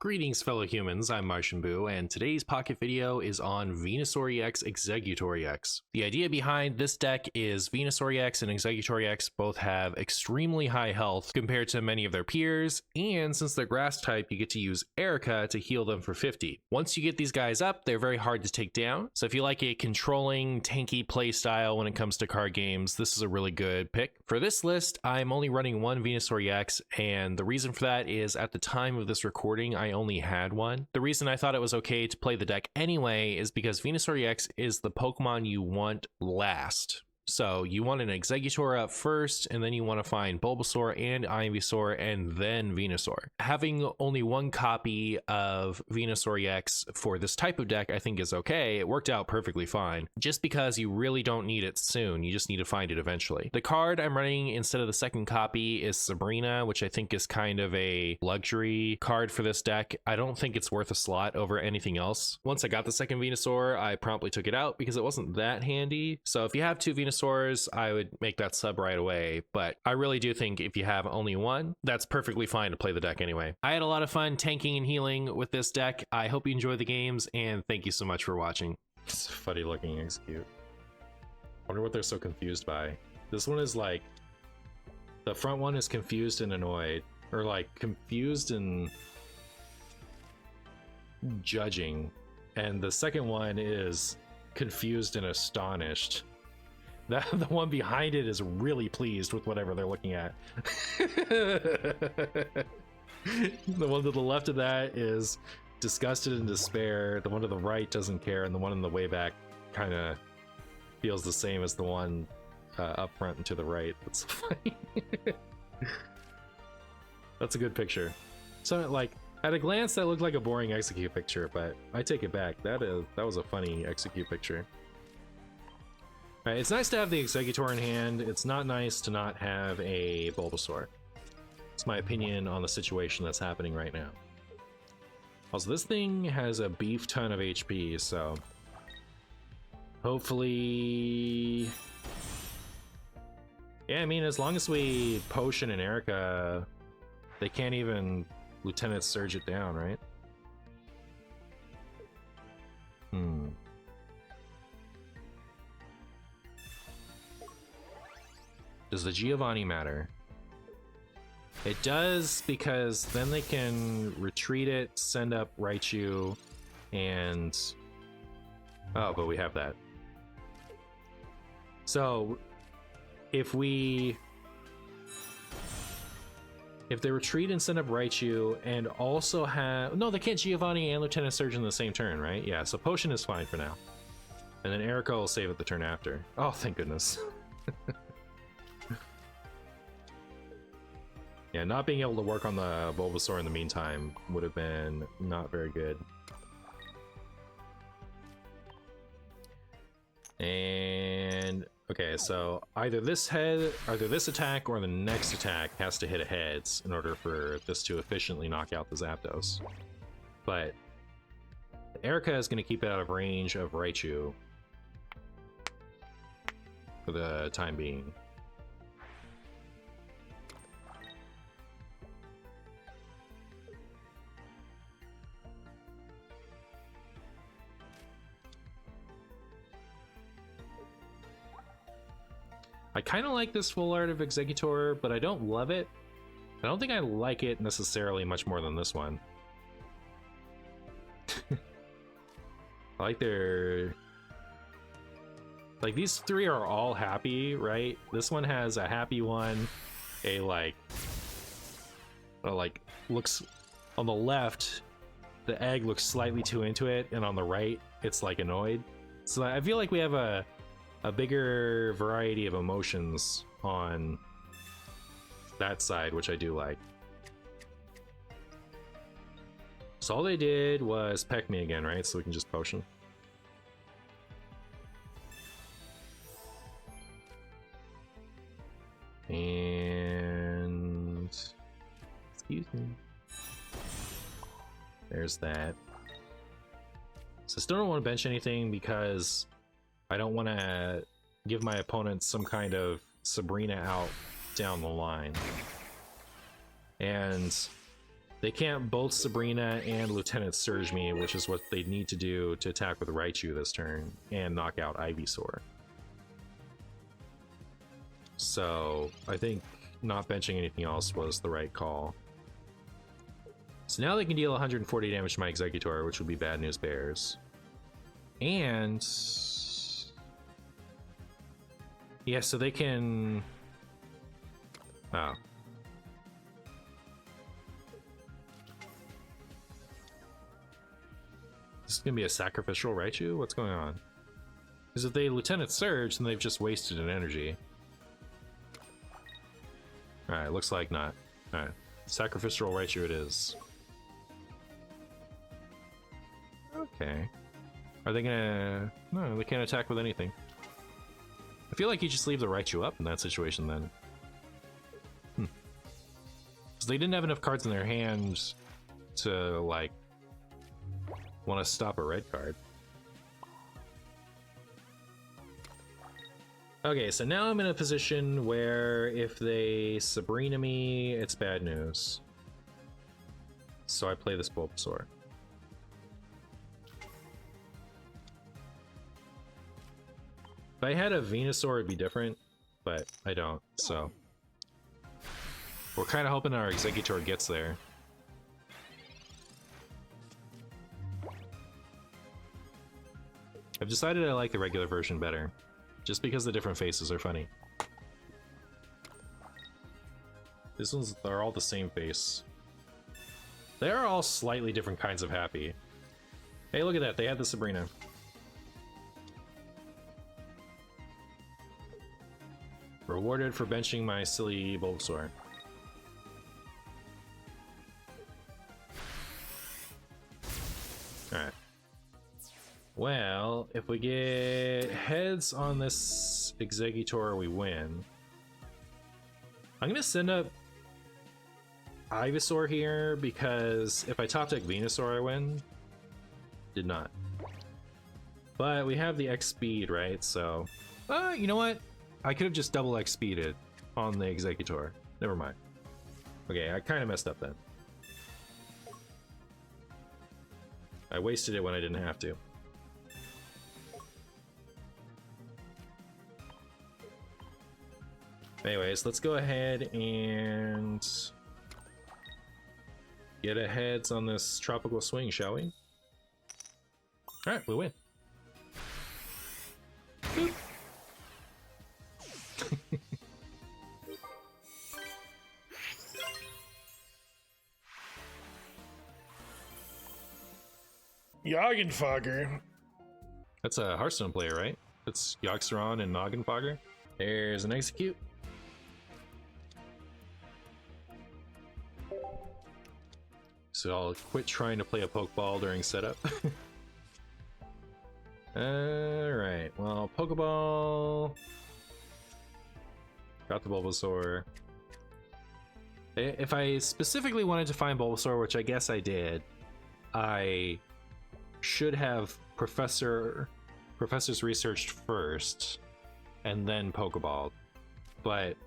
Greetings fellow humans, I'm MartianBuu, and today's pocket video is on Venusaur EX Exeggutor EX. The idea behind this deck is Venusaur EX and Exeggutor EX both have extremely high health compared to many of their peers, and since they're grass type, you get to use Erica to heal them for 50. Once you get these guys up, they're very hard to take down, so if you like a controlling, tanky playstyle when it comes to card games, this is a really good pick. For this list, I'm only running one Venusaur EX, and the reason for that is at the time of this recording, I only had one. The reason I thought it was okay to play the deck anyway is because Venusaur EX is the Pokemon you want last. So you want an Exeggutor up first, and then you want to find Bulbasaur and Ivysaur, and then Venusaur. Having only one copy of Venusaur EX for this type of deck I think is okay. It worked out perfectly fine, just because you really don't need it soon. You just need to find it eventually. The card I'm running instead of the second copy is Sabrina, which I think is kind of a luxury card for this deck. I don't think it's worth a slot over anything else. Once I got the second Venusaur, I promptly took it out because it wasn't that handy. So if you have two Venusaurs, I would make that sub right away, but I really do think if you have only one, that's perfectly fine to play the deck anyway. I had a lot of fun tanking and healing with this deck. I hope you enjoy the games, and thank you so much for watching. It's a funny looking execute. I wonder what they're so confused by. This one is like, the front one is confused and annoyed, or like confused and judging, and the second one is confused and astonished. The one behind it is really pleased with whatever they're looking at. The one to the left of that is disgusted and despair. The one to the right doesn't care, and the one in the way back kind of feels the same as the one up front and to the right. That's funny. That's a good picture. So, like, at a glance, that looked like a boring execute picture, but I take it back. That was a funny execute picture. Right, it's nice to have the Exeggutor in hand. It's not nice to not have a Bulbasaur. It's my opinion on the situation that's happening right now. Also, this thing has a beef ton of HP, so hopefully... Yeah, I mean, as long as we Potion and Erica, they can't even Lieutenant Surge it down, right? Does the Giovanni matter? It does, because then they can retreat it, send up Raichu, and... Oh, but we have that. So, if they retreat and send up Raichu, and also have... No, they can't Giovanni and Lieutenant Surge in the same turn, right? Yeah, so Potion is fine for now. And then Erica will save it the turn after. Oh, thank goodness. Yeah, not being able to work on the Bulbasaur in the meantime would have been not very good. And okay, so either this attack or the next attack has to hit a heads in order for this to efficiently knock out the Zapdos. But Erica is going to keep it out of range of Raichu for the time being. I kind of like this full art of Exeggutor, but I don't love it. I don't think I like it necessarily much more than this one. I like their... Like, these three are all happy, right? This one has a happy one, a like looks on the left, the egg looks slightly too into it, and on the right, it's like annoyed. So I feel like we have a bigger variety of emotions on that side, which I do like. So all they did was peck me again, right? So we can just Potion. And... excuse me. There's that. So I still don't want to bench anything because I don't want to give my opponent some kind of Sabrina out down the line. And They can't both Sabrina and Lieutenant Surge me, which is what they need to do to attack with Raichu this turn and knock out Ivysaur. So I think not benching anything else was the right call. So now they can deal 140 damage to my Exeggutor, which would be bad news bears. And yeah, so they can... Oh. This is gonna be a sacrificial Raichu? What's going on? Because if they Lieutenant Surge, then they've just wasted an energy. Alright, looks like not. Alright, sacrificial Raichu it is. Okay. Are they gonna... No, they can't attack with anything. I feel like you just leave the Raichu up in that situation then. Because they didn't have enough cards in their hand to, like, want to stop a red card. Okay, so now I'm in a position where if they Sabrina me, it's bad news. So I play this Bulbasaur. If I had a Venusaur, it'd be different, but I don't, so... We're kind of hoping our Exeggutor gets there. I've decided I like the regular version better, just because the different faces are funny. These ones are all the same face. They are all slightly different kinds of happy. Hey, look at that, they had the Sabrina. Rewarded for benching my silly Bulbasaur. Alright. Well, if we get heads on this Exeggutor, we win. I'm gonna send up Ivysaur here because if I top deck Venusaur, I win. Did not. But we have the X speed, right? So, you know what? I could have just double X speeded on the Exeggutor. Never mind. Okay, I kind of messed up then. I wasted it when I didn't have to. Anyways, let's go ahead and get a heads on this tropical swing, shall we? Alright, we win. Boop. Yoggenfogger. That's a Hearthstone player, right? That's Yogg-Saron and Noggenfogger. There's an execute. So I'll quit trying to play a Pokeball during setup. Alright, well, Pokeball. Got the Bulbasaur. If I specifically wanted to find Bulbasaur, which I guess I did, I should have Professor's researched first and then Pokeball. But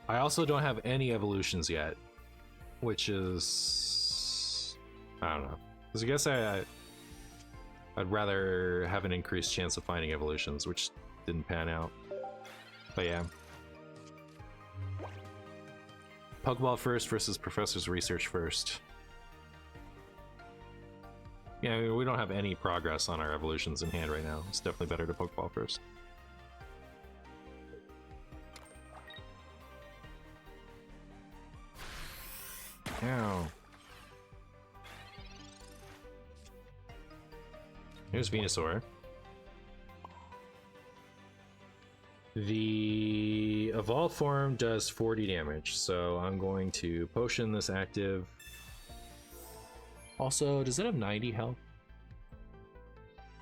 I also don't have any evolutions yet, which is... I don't know. Because I guess I'd rather have an increased chance of finding evolutions, which didn't pan out. But yeah. Pokeball first versus Professor's research first. Yeah, I mean, we don't have any progress on our evolutions in hand right now. It's definitely better to Pokeball first. Ow. Here's Venusaur. The evolved form does 40 damage, so I'm going to potion this active. Also, does it have 90 health?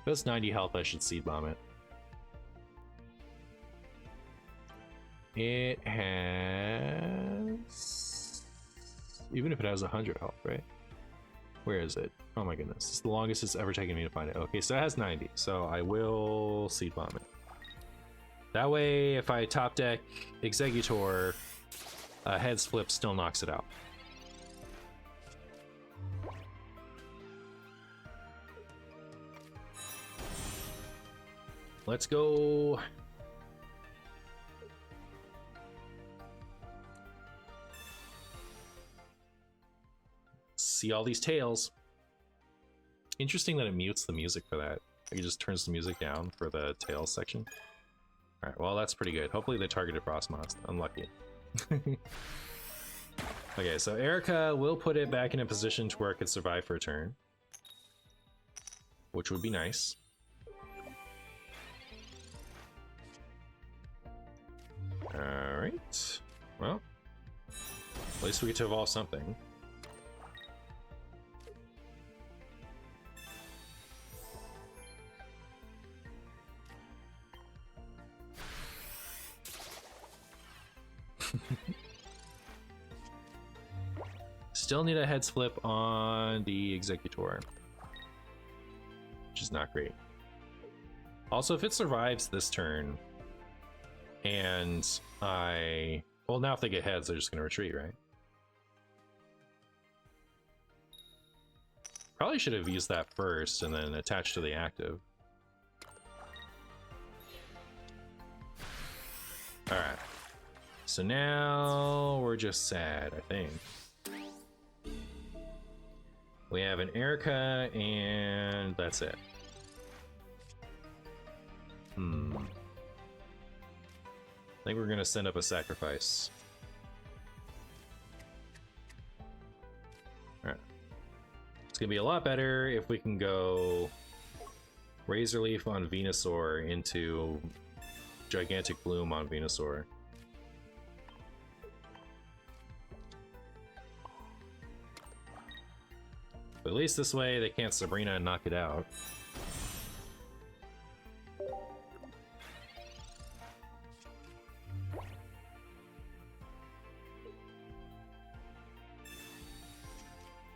If it has 90 health, I should Seed Bomb it. It has... Even if it has 100 health, right? Where is it? Oh my goodness, it's the longest it's ever taken me to find it. Okay, so it has 90, so I will Seed Bomb it. That way, if I top deck Exeggutor, Heads Flip still knocks it out. let's go. See all these tails. Interesting that it mutes the music for that. It just turns the music down for the tails section. Alright, well that's pretty good. Hopefully they targeted Frostmoth. Unlucky. Okay, so Erica will put it back in a position to where it could survive for a turn, which would be nice. Alright. Well, at least we get to evolve something. Still need a heads flip on the Executor, which is not great. Also, if it survives this turn, and well, now if they get heads, they're just gonna retreat, right? Probably should have used that first and then attached to the active. Alright. So now we're just sad, I think. We have an Erica, and that's it. I think we're gonna send up a sacrifice. Alright. It's gonna be a lot better if we can go Razor Leaf on Venusaur into Gigantic Bloom on Venusaur. But at least this way they can't Sabrina and knock it out.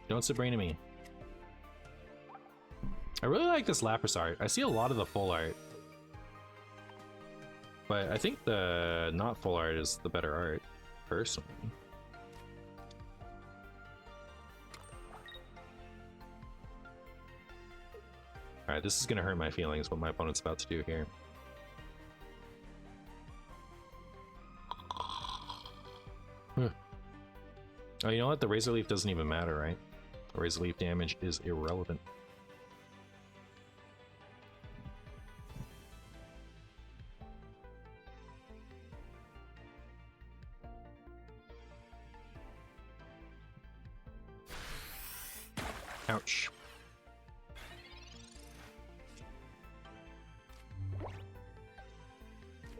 Don't Sabrina me. I really like this Lapras art. I see a lot of the full art, but I think the not full art is the better art, personally. Alright, this is gonna hurt my feelings, what my opponent's about to do here. Oh, you know what? The Razor Leaf doesn't even matter, right? The Razor Leaf damage is irrelevant. Ouch.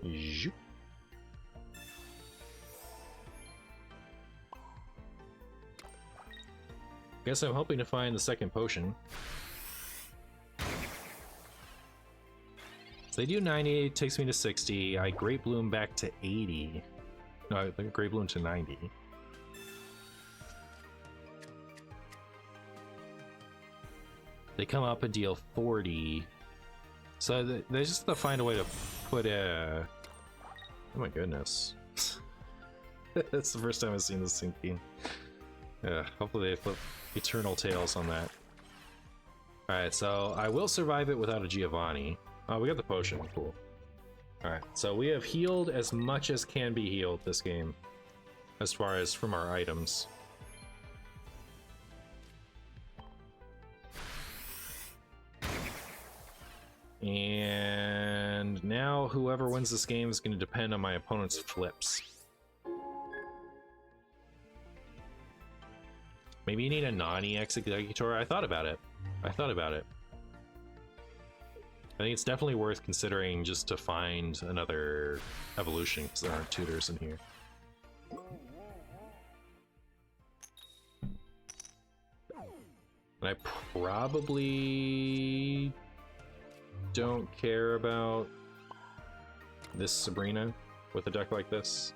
Zoop. Guess I'm hoping to find the second potion. So they do 90, takes me to 60. I Great Bloom back to 80. No, I Great Bloom to 90. They come up and deal 40. So they just have to find a way to put a... Oh my goodness. That's the first time I've seen this thinking. Yeah, hopefully they flip Eternal Tails on that. Alright, so I will survive it without a Giovanni. Oh, we got the potion, cool. Alright, so we have healed as much as can be healed this game, as far as from our items. And now whoever wins this game is going to depend on my opponent's flips. Maybe you need a non-EX Executor. I thought about it. I think it's definitely worth considering just to find another evolution, because there aren't tutors in here. And I probably don't care about this Sabrina with a deck like this.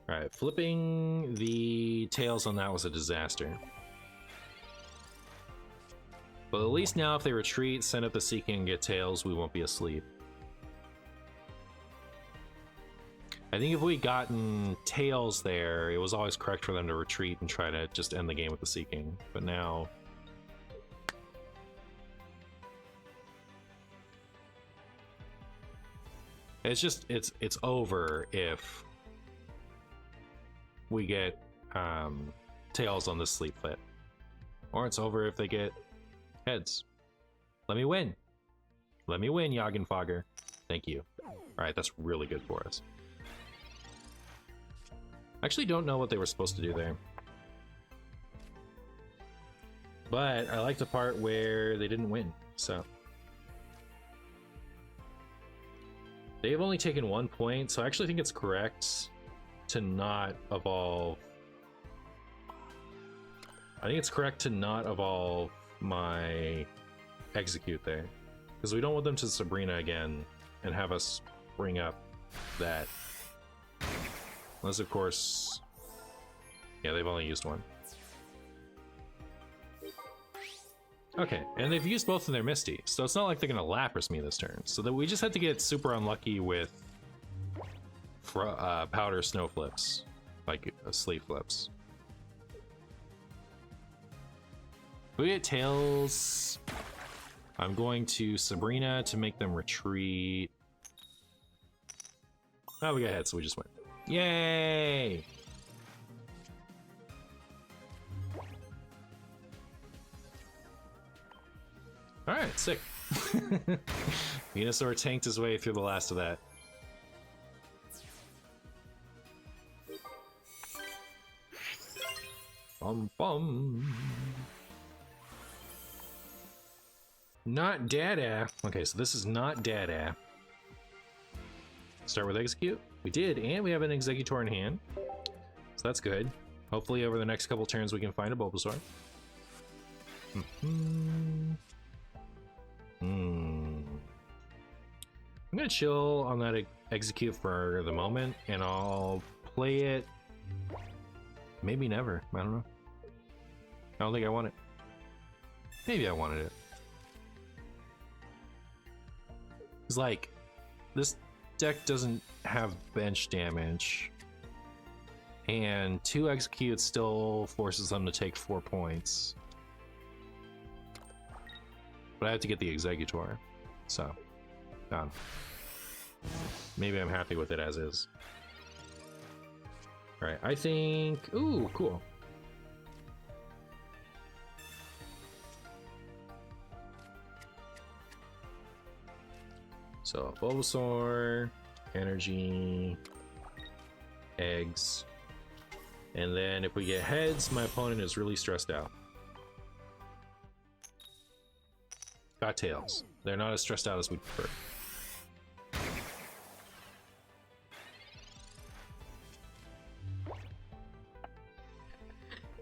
Alright, flipping the tails on that was a disaster. But at least now if they retreat, send up the Seeking and get tails, we won't be asleep. I think if we'd gotten tails there, it was always correct for them to retreat and try to just end the game with the Seeking. But now... It's just it's over if we get tails on this sleep fit, or it's over if they get heads. Let me win. Let me win, Fogger. Thank you. All right, that's really good for us. I actually don't know what they were supposed to do there, but I like the part where they didn't win. So they've only taken 1 point, so I actually think it's correct to not evolve. I think it's correct to not evolve my execute there, because we don't want them to Sabrina again and have us bring up that. Unless, of course, yeah, they've only used one. Okay, and they've used both of their Misty, so it's not like they're gonna Lapras me this turn. So that we just had to get super unlucky with powder snow flips, like sleep flips. We get tails. I'm going to Sabrina to make them retreat. Oh, we got heads, so we just went. Yay! Alright, sick. Venusaur tanked his way through the last of that. Bum bum. Not Dada. Okay, so this is not Dada. Start with execute. We did, and we have an Executor in hand. So that's good. Hopefully over the next couple turns we can find a Bulbasaur. I'm gonna chill on that execute for the moment, and I'll play it maybe never. I don't know. I don't think I want it. Maybe I wanted it. It's like, this deck doesn't have bench damage, and 2 executes still forces them to take 4 points. But I have to get the Executor, so maybe I'm happy with it as is. All right, I think. Ooh, cool. So Bulbasaur, energy, eggs, and then if we get heads, my opponent is really stressed out. Got tails. They're not as stressed out as we'd prefer.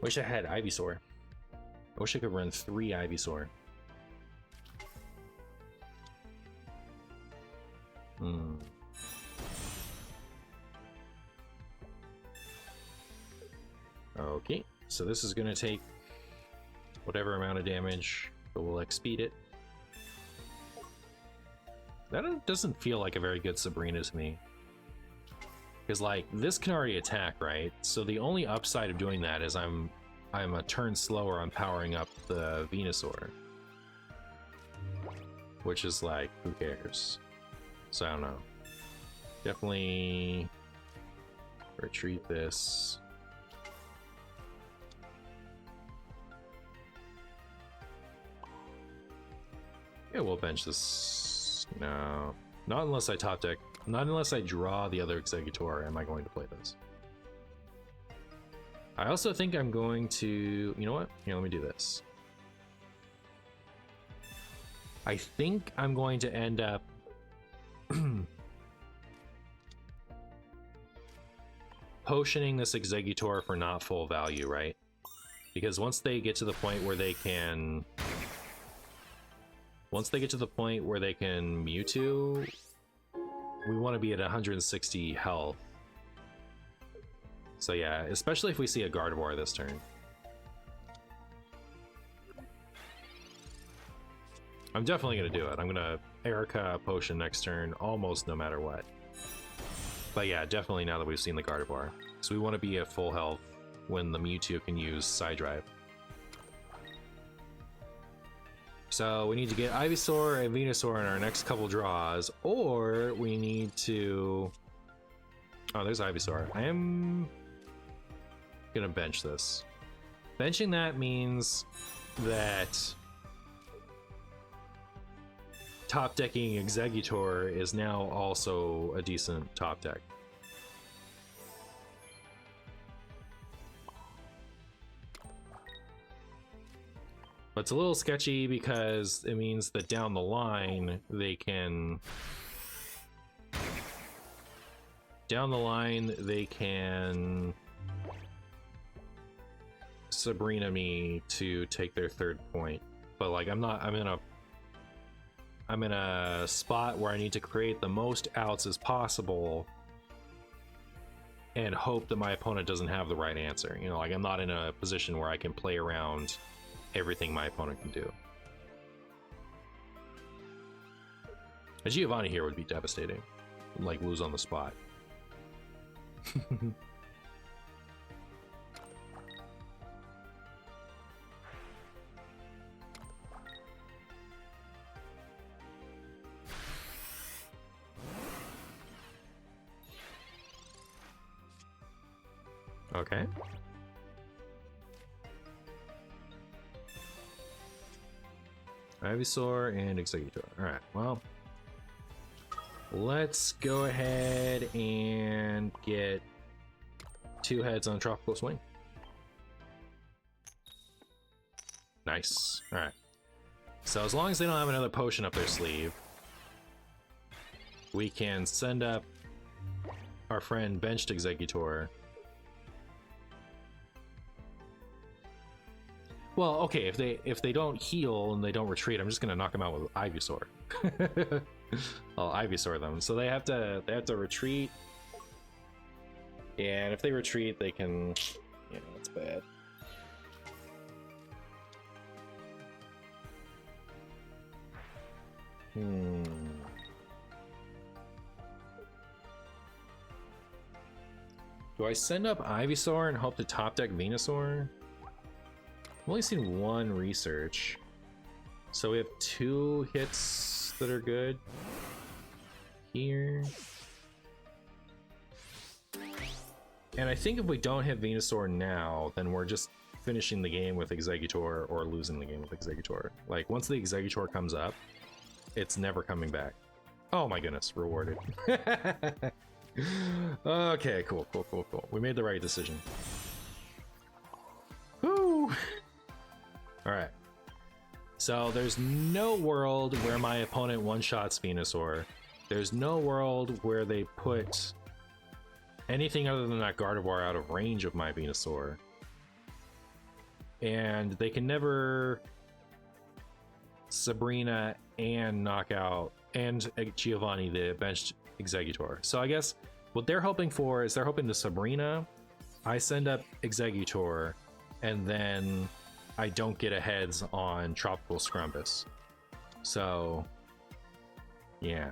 Wish I had Ivysaur. I wish I could run 3 Ivysaur. Okay, so this is gonna take whatever amount of damage, but we'll XSpeed it. That doesn't feel like a very good Sabrina to me. Because like, this can already attack, right? So the only upside of doing that is I'm a turn slower on powering up the Venusaur. Which is like, who cares? So I don't know. Definitely retreat this. Yeah, we'll bench this. No, not unless I top deck. Not unless I draw the other Executor am I going to play this. I also think I'm going to, you know what? Here, let me do this. I think I'm going to end up potioning this Executor for not full value, right? Because once they get to the point where they can Mewtwo, we want to be at 160 health. So yeah, especially if we see a Gardevoir this turn. I'm definitely going to do it. I'm going to Erica Potion next turn, almost no matter what. But yeah, definitely now that we've seen the Gardevoir. So we want to be at full health when the Mewtwo can use Side Drive. So we need to get Ivysaur and Venusaur in our next couple draws, or we need to... Oh, there's Ivysaur. I am gonna bench this. Benching that means that top decking Exeggutor is now also a decent top deck. But it's a little sketchy because it means that down the line they can... Sabrina me to take their third point. But like I'm in a spot where I need to create the most outs as possible and hope that my opponent doesn't have the right answer. You know, like I'm not in a position where I can play around everything my opponent can do. A Giovanni here would be devastating. Like lose on the spot. Okay. Ivysaur and Exeggutor. Alright, well, let's go ahead and get 2 heads on Tropical Swing. Nice. Alright. So as long as they don't have another potion up their sleeve, we can send up our friend benched Exeggutor. Well, okay, if they don't heal and they don't retreat, I'm just gonna knock them out with Ivysaur. I'll Ivysaur them. So they have to retreat. Yeah, and if they retreat, they can... Yeah, that's bad. Do I send up Ivysaur and hope to top deck Venusaur? I've only seen 1 research. So we have 2 hits that are good here. And I think if we don't hit Venusaur now, then we're just finishing the game with Exeggutor or losing the game with Exeggutor. Like, once the Exeggutor comes up, it's never coming back. Oh my goodness, rewarded. Okay, cool. We made the right decision. Woo! Alright. So there's no world where my opponent one-shots Venusaur. There's no world where they put anything other than that Gardevoir out of range of my Venusaur. And they can never Sabrina and knock out and Giovanni the benched Exeggutor. So I guess what they're hoping for is they're hoping to Sabrina, I send up Exeggutor, and then I don't get a heads on Tropical Scrumpus. So, yeah.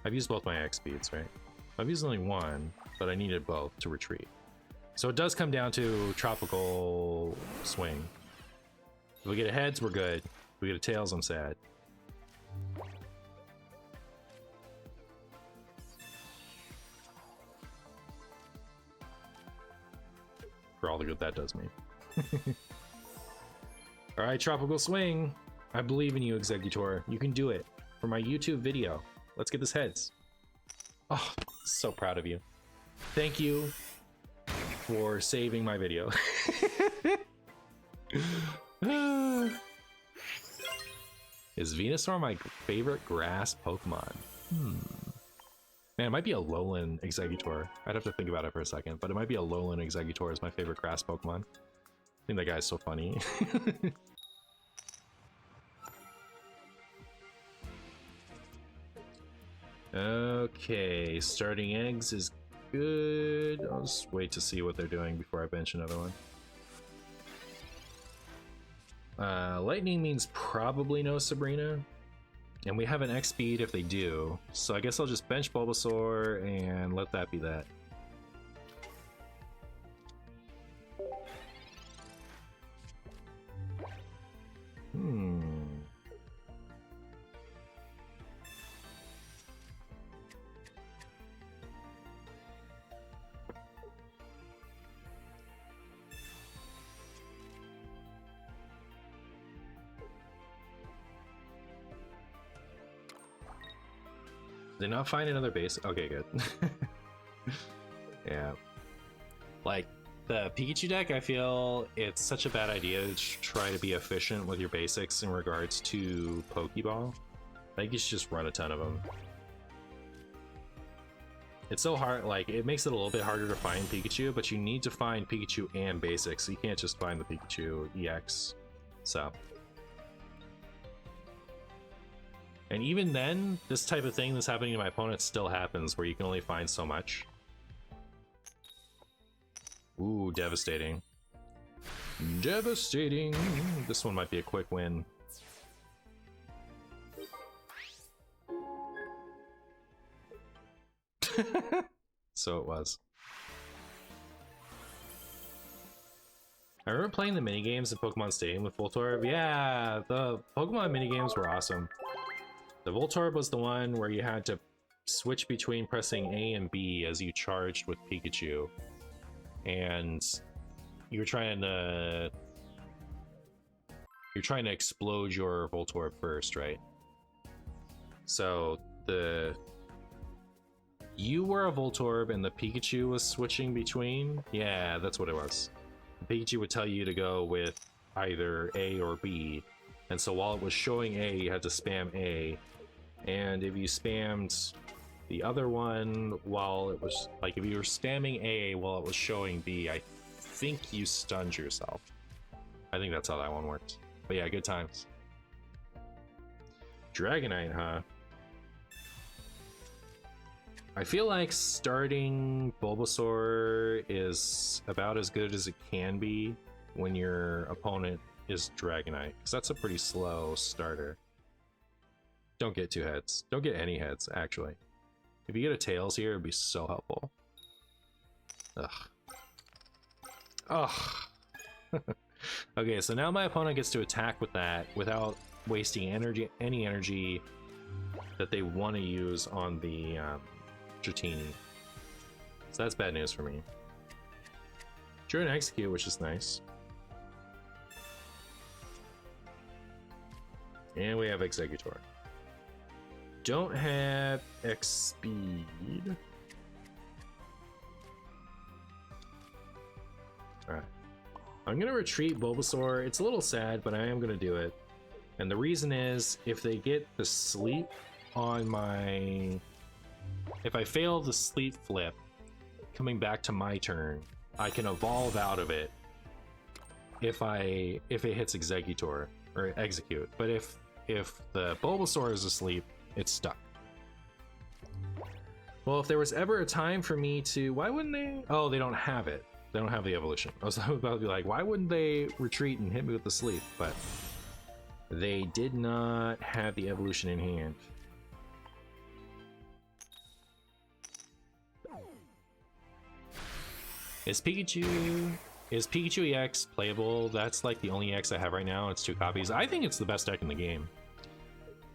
I've used both my X speeds, right? I've used only 1, but I needed both to retreat. So it does come down to Tropical Swing. If we get a heads, we're good. If we get a tails, I'm sad. For all the good that does me. Alright, Tropical Swing. I believe in you, Exeggutor. You can do it. For my YouTube video. Let's get this heads. Oh, so proud of you. Thank you for saving my video. Is Venusaur my favorite grass Pokemon? Man, it might be a Alolan Exeggutor. I'd have to think about it for a second, but it might be a Alolan Exeggutor as my favorite grass Pokemon. I think that guy's so funny. Okay, starting eggs is good. I'll just wait to see what they're doing before I bench another one. Lightning means probably no Sabrina. And we have an X speed if they do, so I guess I'll just bench Bulbasaur and let that be that. Did not find another base? Okay, good. Yeah. Like, the Pikachu deck, I feel it's such a bad idea to try to be efficient with your basics in regards to Pokeball. I think you should just run a ton of them. It's so hard, like, it makes it a little bit harder to find Pikachu, but you need to find Pikachu and basics. So you can't just find the Pikachu EX. So. And even then, this type of thing that's happening to my opponent still happens, where you can only find so much. Ooh, devastating. Devastating! This one might be a quick win. So it was. I remember playing the minigames in Pokemon Stadium with Voltorb. Yeah, the Pokemon minigames were awesome. The Voltorb was the one where you had to switch between pressing A and B as you charged with Pikachu. And you're trying to explode your Voltorb first, right? So you were a Voltorb and the Pikachu was switching between? Yeah, that's what it was. The Pikachu would tell you to go with either A or B. And so while it was showing A, you had to spam A. And if you spammed the other one while it was, like, if you were spamming A while it was showing B, I think you stunned yourself. I think that's how that one worked. But yeah, good times. Dragonite, huh? I feel like starting Bulbasaur is about as good as it can be when your opponent is Dragonite, because that's a pretty slow starter. Don't get 2 heads. Don't get any heads, actually. If you get a Tails here, it'd be so helpful. Ugh. Ugh. Okay, so now my opponent gets to attack with that without wasting any energy that they want to use on the Dratini. So that's bad news for me. Drew and Execute, which is nice. And we have Executor. Don't have X speed. Alright. I'm gonna retreat Bulbasaur. It's a little sad, but I am gonna do it. And the reason is, if they get the sleep on my... If I fail the sleep flip, coming back to my turn, I can evolve out of it if it hits Executor, or Execute. But if the Bulbasaur is asleep, it's stuck. Well, if there was ever a time for me to... Why wouldn't they? Oh, they don't have it. They don't have the evolution. I was about to be like, why wouldn't they retreat and hit me with the sleep? But they did not have the evolution in hand. Is Pikachu EX playable? That's like the only EX I have right now. It's 2 copies. I think it's the best deck in the game.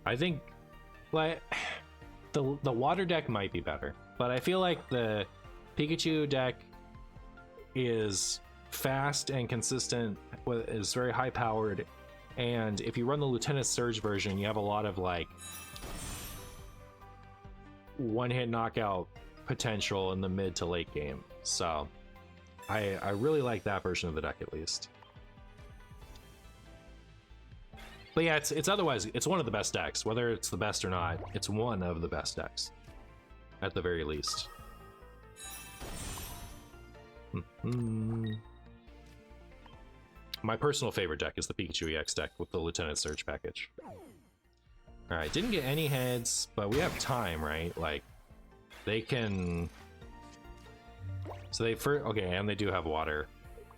I think, like, the water deck might be better, but I feel like the Pikachu deck is fast and consistent, is very high powered, and if you run the Lieutenant Surge version, you have a lot of like one-hit knockout potential in the mid to late game. So I really like that version of the deck, at least. But yeah, it's otherwise, it's one of the best decks. Whether it's the best or not, it's one of the best decks, at the very least. My personal favorite deck is the Pikachu EX deck with the Lieutenant Surge package. Alright, didn't get any heads, but we have time, right? Like, they can... So they first... Okay, and they do have water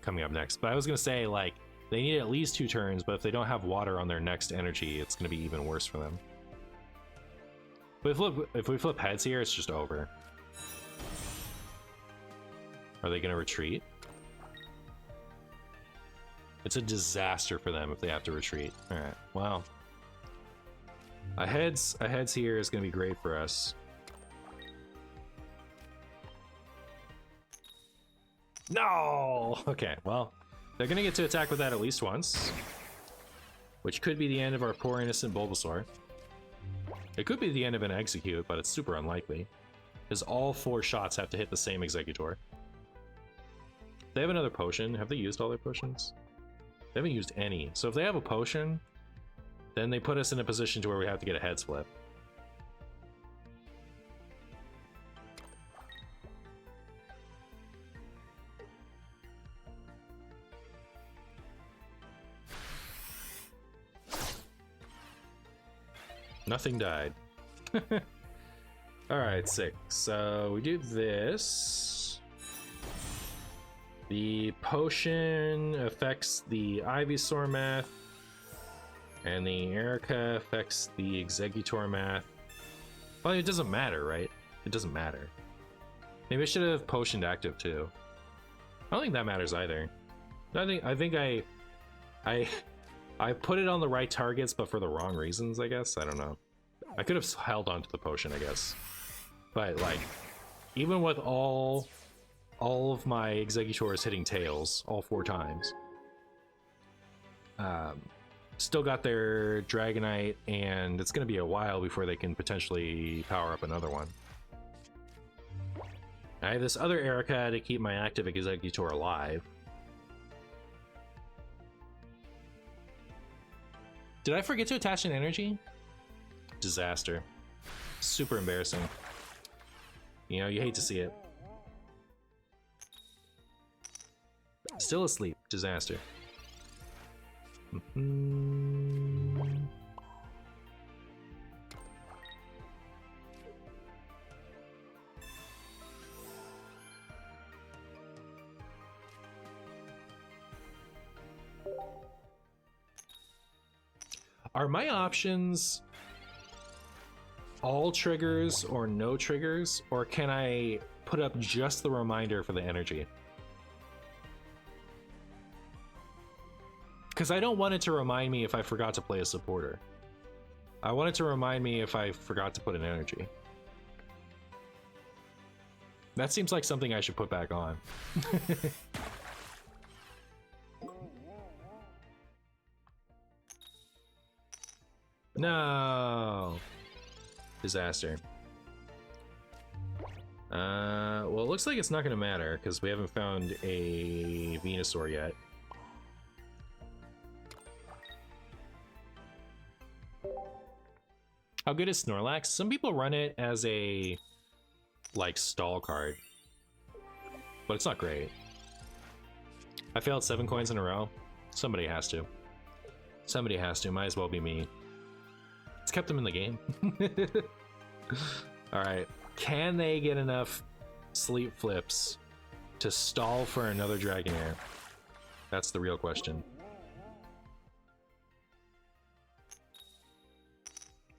coming up next. But I was gonna say, like, they need at least 2 turns, but if they don't have water on their next energy, it's gonna be even worse for them. But if we flip heads here, it's just over. Are they gonna retreat? It's a disaster for them if they have to retreat. Alright, well. A heads here is gonna be great for us. No! Okay, well, they're gonna get to attack with that at least once, which could be the end of our poor innocent Bulbasaur. It could be the end of an execute, but it's super unlikely. Because all 4 shots have to hit the same executor. They have another potion. Have they used all their potions? They haven't used any. So if they have a potion, then they put us in a position to where we have to get a head split. Nothing died. Alright, 6. So we do this. The potion affects the Ivysaur math, and the Erica affects the Exeggutor math. Well, it doesn't matter, right? It doesn't matter. Maybe I should have potioned active too. I don't think that matters either. I think I put it on the right targets, but for the wrong reasons, I guess. I don't know. I could have held on to the potion, I guess. But like, even with all of my Exeggutors hitting tails all 4 times, still got their Dragonite, and it's going to be a while before they can potentially power up another one. I have this other Erica to keep my active Exeggutor alive. Did I forget to attach an energy? Disaster. Super embarrassing. You know, you hate to see it. Still asleep. Disaster. Are my options all triggers or no triggers, or can I put up just the reminder for the energy? Because I don't want it to remind me if I forgot to play a supporter. I want it to remind me if I forgot to put an energy. That seems like something I should put back on. No! Disaster. Well, it looks like it's not going to matter because we haven't found a Venusaur yet. How good is Snorlax? Some people run it as a, like, stall card, but it's not great. I failed 7 coins in a row. Somebody has to. Somebody has to. Might as well be me. It's kept them in the game. Alright. Can they get enough sleep flips to stall for another Dragonair? That's the real question.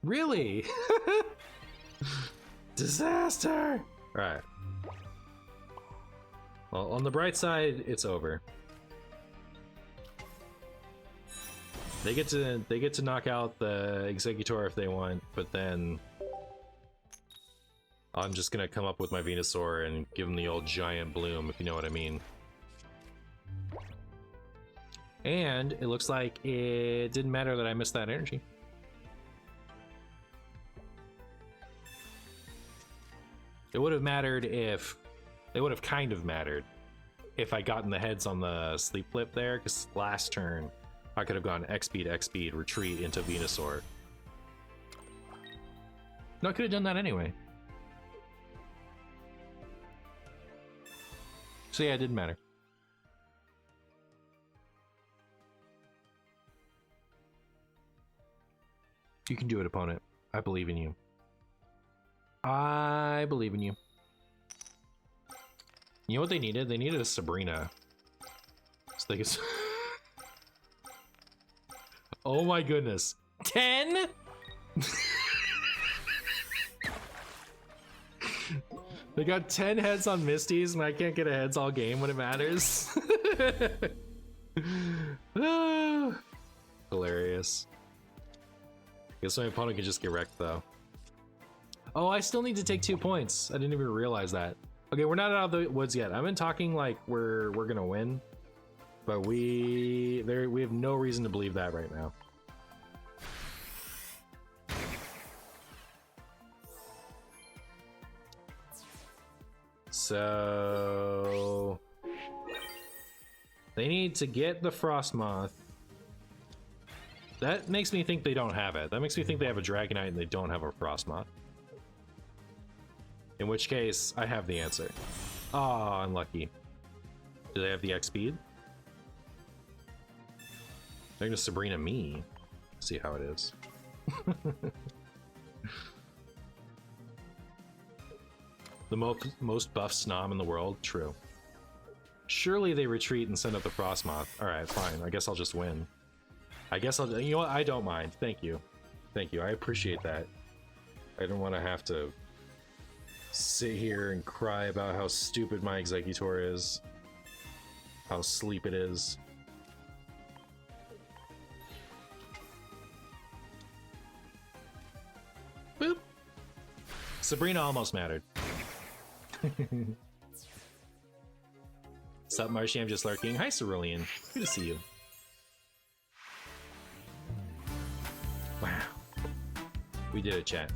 Really? Disaster! Alright. Well, on the bright side, it's over. They get to knock out the Exeggutor if they want, but then I'm just gonna come up with my Venusaur and give him the old giant bloom, if you know what I mean. And it looks like it didn't matter that I missed that energy. It would have mattered if... It would have kind of mattered if I gotten the heads on the sleep flip there, because last turn I could have gone X-speed, retreat into Venusaur. No, I could have done that anyway. So yeah, it didn't matter. You can do it, opponent. I believe in you. I believe in you. You know what they needed? They needed a Sabrina. So they could... Oh my goodness. 10? They got 10 heads on Misties and I can't get a heads all game when it matters. Hilarious. Guess my opponent can just get wrecked though. Oh, I still need to take 2 points. I didn't even realize that. Okay, we're not out of the woods yet. I've been talking like we're gonna win. But we have no reason to believe that right now. So they need to get the Frostmoth. That makes me think they don't have it. That makes me think they have a Dragonite and they don't have a Frostmoth. In which case, I have the answer. Ah, unlucky. Do they have the X speed? They're gonna Sabrina me. See how it is. The most buff Snom in the world? True. Surely they retreat and send up the Frostmoth. Alright, fine. I guess I'll just win. I guess I'll... You know what? I don't mind. Thank you. Thank you. I appreciate that. I don't want to have to sit here and cry about how stupid my Exeggutor is. How sleep it is. Boop. Sabrina almost mattered. Sup, Marshy? I'm just lurking. Hi, Cerulean. Good to see you. Wow. We did it, chat.